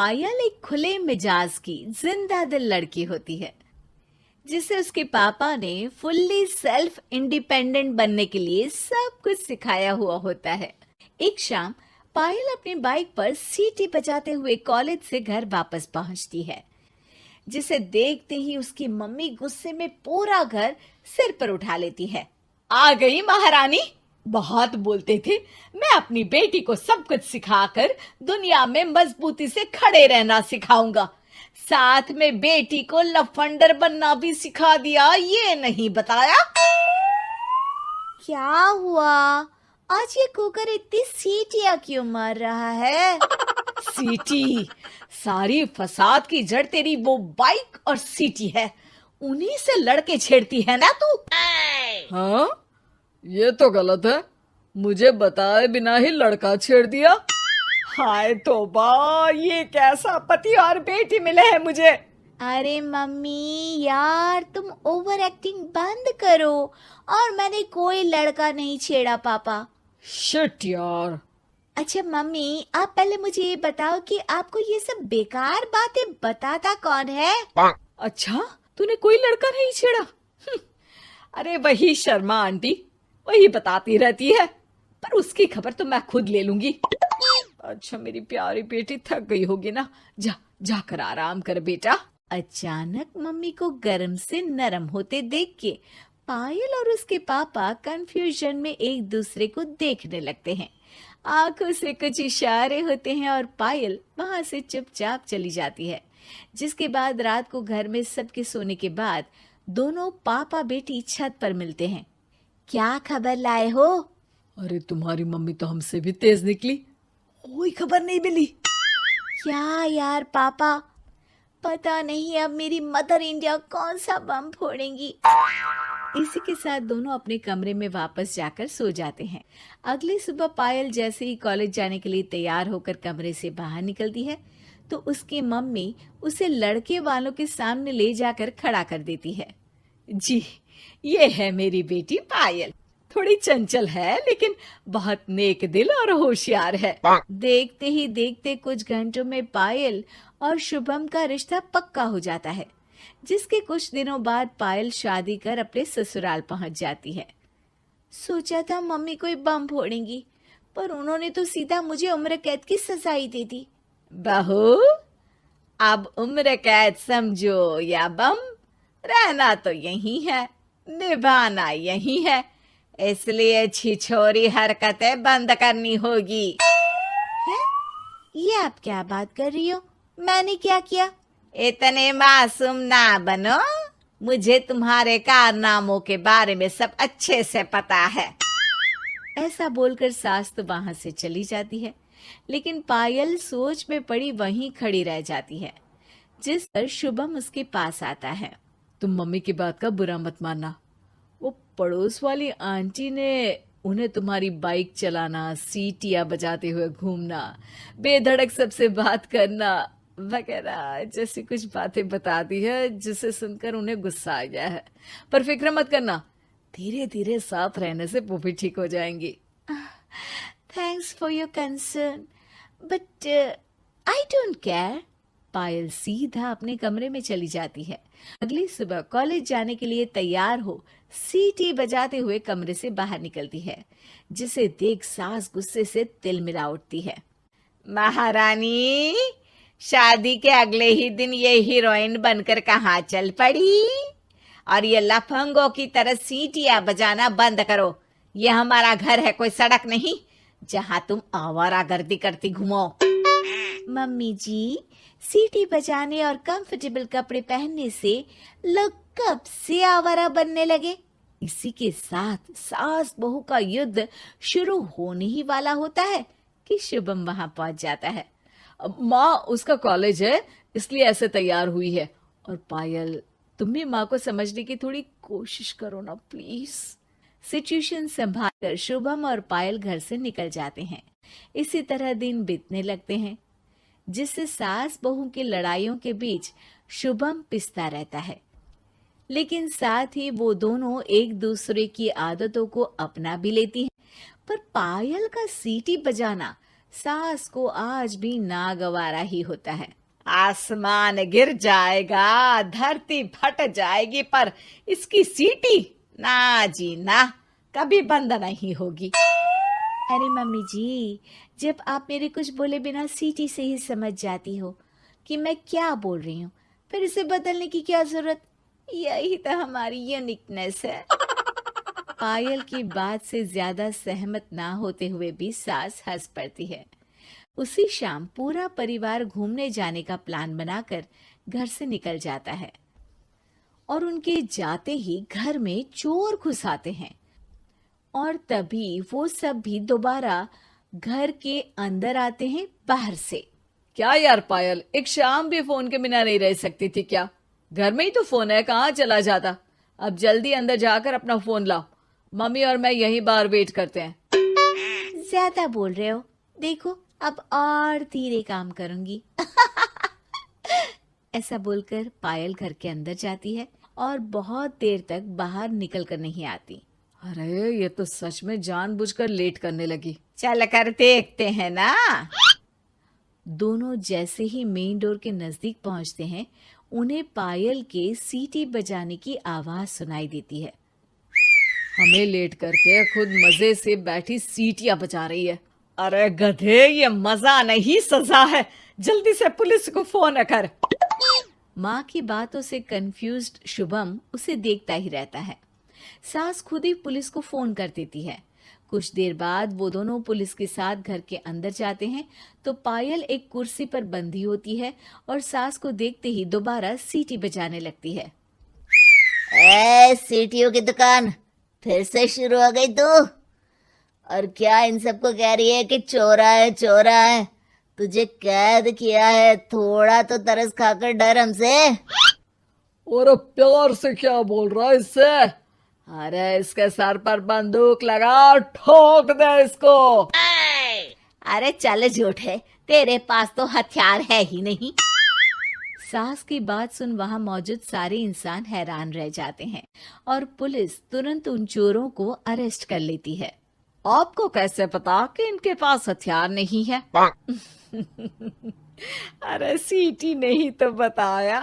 पायल एक खुले मिजाज की जिंदा दिल लड़की होती है जिसे उसके पापा ने फुल्ली सेल्फ इंडिपेंडेंट बनने के लिए सब कुछ सिखाया हुआ होता है। एक शाम पायल अपनी बाइक पर सीटी बजाते हुए कॉलेज से घर वापस पहुंचती है, जिसे देखते ही उसकी मम्मी गुस्से में पूरा घर सिर पर उठा लेती है। आ गई महारानी, बहुत बोलते थे मैं अपनी बेटी को सब कुछ सिखाकर दुनिया में मजबूती से खड़े रहना सिखाऊंगा, साथ में बेटी को लफंडर बनना भी सिखा दिया, ये नहीं बताया। क्या हुआ? आज ये कुकर इतनी सीटियां क्यों मार रहा है? सीटी? सारी फसाद की जड़ तेरी वो बाइक और सीटी है, उन्हीं से लड़के छेड़ती है ना तू। हाँ, ये तो गलत है, मुझे बताए बिना ही लड़का छेड़ दिया। हाय तौबा, ये कैसा पति और बेटी मिले हैं मुझे। अरे मम्मी यार, तुम ओवर एक्टिंग बंद करो, और मैंने कोई लड़का नहीं छेड़ा पापा। शिट यार। अच्छा मम्मी, आप पहले मुझे ये बताओ कि आपको ये सब बेकार बातें बताता कौन है? अच्छा, तूने कोई लड़का नहीं छेड़ा? अरे वही शर्मा आंटी, वही बताती रहती है, पर उसकी खबर तो मैं खुद ले लूंगी। अच्छा मेरी प्यारी बेटी, थक गई होगी ना, जा जाकर आराम कर बेटा। अचानक मम्मी को गर्म से नरम होते देख के पायल और उसके पापा कंफ्यूजन में एक दूसरे को देखने लगते हैं। आंखों से कुछ इशारे होते हैं और पायल वहां से चुपचाप चली जाती है। जिसके बाद रात को घर में सबके सोने के बाद दोनों पापा बेटी छत पर मिलते हैं। क्या खबर लाए हो? अरे तुम्हारी मम्मी तो हमसे भी तेज निकली, कोई खबर नहीं मिली। क्या यार पापा, पता नहीं अब मेरी मदर इंडिया कौन सा बम फोड़ेंगी। इसी के साथ दोनों अपने कमरे में वापस जाकर सो जाते हैं। अगली सुबह पायल जैसे ही कॉलेज जाने के लिए तैयार होकर कमरे से बाहर निकलती है तो उसकी मम्मी उसे लड़के वालों के सामने ले जाकर खड़ा कर देती है। जी, ये है मेरी बेटी पायल, थोड़ी चंचल है लेकिन बहुत नेक दिल और होशियार है। देखते ही देखते कुछ घंटों में पायल और शुभम का रिश्ता पक्का हो जाता है, जिसके कुछ दिनों बाद पायल शादी कर अपने ससुराल पहुंच जाती है। सोचा था मम्मी कोई बम फोड़ेंगी, पर उन्होंने तो सीधा मुझे उम्र कैद की सजा ही दे दी। बहू, अब उम्र कैद समझो या बम, रहना तो यही है, निभाना यही है, इसलिए छिछोरी हरकतें बंद करनी होगी। है? ये आप क्या बात कर रही हो? मैंने क्या किया? इतने मासूम ना बनो, मुझे तुम्हारे कारनामों के बारे में सब अच्छे से पता है। ऐसा बोलकर सास तो वहां से चली जाती है, लेकिन पायल सोच में पड़ी वहीं खड़ी रह जाती है। जिस पर शुभम उसके पास आता है। तुम मम्मी की बात का बुरा मत मानना, वो पड़ोस वाली आंटी ने उन्हें तुम्हारी बाइक चलाना, सीटियां बजाते हुए घूमना, बेधड़क सबसे बात करना वगैरह जैसी कुछ बातें बता दी है, जिसे सुनकर उन्हें गुस्सा आ गया है। पर फिक्र मत करना, धीरे धीरे साथ रहने से वो भी ठीक हो जाएंगी। Thanks for your concern, but I don't care. Payal सीधा अपने कमरे में चली जाती है। अगली सुबह कॉलेज जाने के लिए तैयार हो सीटी बजाते हुए कमरे से बाहर निकलती है, जिसे देख सास गुस्से से तिलमिला उठती है। महारानी, शादी के अगले ही दिन ये हीरोइन बनकर कहाँ चल पड़ी? और ये लफंगों की तरह सीटियां बजाना बंद करो। ये हमारा घर है, कोई सड़क नहीं जहां तुम आवारागर्दी करती घूमो। मम्मी जी, सीटी बजाने और कंफर्टेबल कपड़े पहनने से लोग कब से आवारा बनने लगे? इसी के साथ सास बहू का युद्ध शुरू होने ही वाला होता है कि शुभम वहां पहुंच जाता है। माँ, उसका कॉलेज है इसलिए ऐसे तैयार हुई है। और पायल, तुम भी माँ को समझने की थोड़ी कोशिश करो ना प्लीज। सिचुएशन संभालकर शुभम और पायल घर से निकल जाते हैं। इसी तरह दिन बीतने लगते हैं, जिससे सास बहू की लड़ाइयों के बीच शुभम पिसता रहता है, लेकिन साथ ही वो दोनों एक दूसरे की आदतों को अपना भी लेती हैं। पर पायल का सीटी बजाना सास को आज भी नागवारा ही होता है। आसमान गिर जाएगा, धरती फट जाएगी, पर इसकी सीटी ना जी ना, कभी बंद नहीं होगी। अरे मम्मी जी, जब आप मेरे कुछ बोले बिना सीटी से ही समझ जाती हो कि मैं क्या बोल रही हूँ, फिर इसे बदलने की क्या जरूरत? यही तो हमारी यूनिकनेस है। पायल की बात से ज्यादा सहमत ना होते हुए भी सास हंस पड़ती है। उसी शाम पूरा परिवार घूमने जाने का प्लान बनाकर घर से निकल जाता है और उनके जाते ही घर में चोर घुस आते हैं और तभी वो सब भी दोबारा घर के अंदर आते हैं बाहर से। क्या यार पायल, एक शाम भी फोन के बिना नहीं रह सकती थी क्या? घर में ही तो फोन है, कहाँ चला जाता? अब जल्दी अंदर जाकर अपना फोन लाओ, मम्मी और मैं यहीं बाहर वेट करते हैं। ज्यादा बोल रहे हो, देखो अब और धीरे काम करूंगी। ऐसा बोलकर पायल घर के अंदर जाती है और बहुत देर तक बाहर निकल कर नहीं आती। अरे ये तो सच में जानबूझकर लेट करने लगी। चल कर देखते हैं ना। दोनों जैसे ही मेन डोर के नजदीक पहुंचते हैं, उन्हें पायल के सीटी बजाने की आवाज सुनाई देती है। हमें लेट करके खुद मजे से बैठी सीटियां बजा रही है। अरे गधे, ये मजा नहीं सजा है, जल्दी से पुलिस को फोन कर। माँ की बातों से कंफ्यूज्ड शुभम उसे देखता ही रहता है। सास खुद ही पुलिस को फोन कर देती है। कुछ देर बाद वो दोनों पुलिस के साथ घर के अंदर जाते हैं तो पायल एक कुर्सी पर बंधी होती है और सास को देखते ही दोबारा सीटी बजाने लगती है। सीटियों की दुकान फिर से शुरू हो गई तू? और क्या इन सबको कह रही है कि चोरा है चोरा है? तुझे कैद किया है, थोड़ा तो तरस खाकर डर हमसे। और प्यार से क्या बोल रहा है इससे? अरे इसके सर पर बंदूक लगा, ठोक दे इसको। अरे चल झूठे, तेरे पास तो हथियार है ही नहीं। सास की बात सुन वहां मौजूद सारे इंसान हैरान रह जाते हैं और पुलिस तुरंत उन चोरों को अरेस्ट कर लेती है। आपको कैसे पता कि इनके पास हथियार नहीं है? अरे सीटी नहीं तो बताया।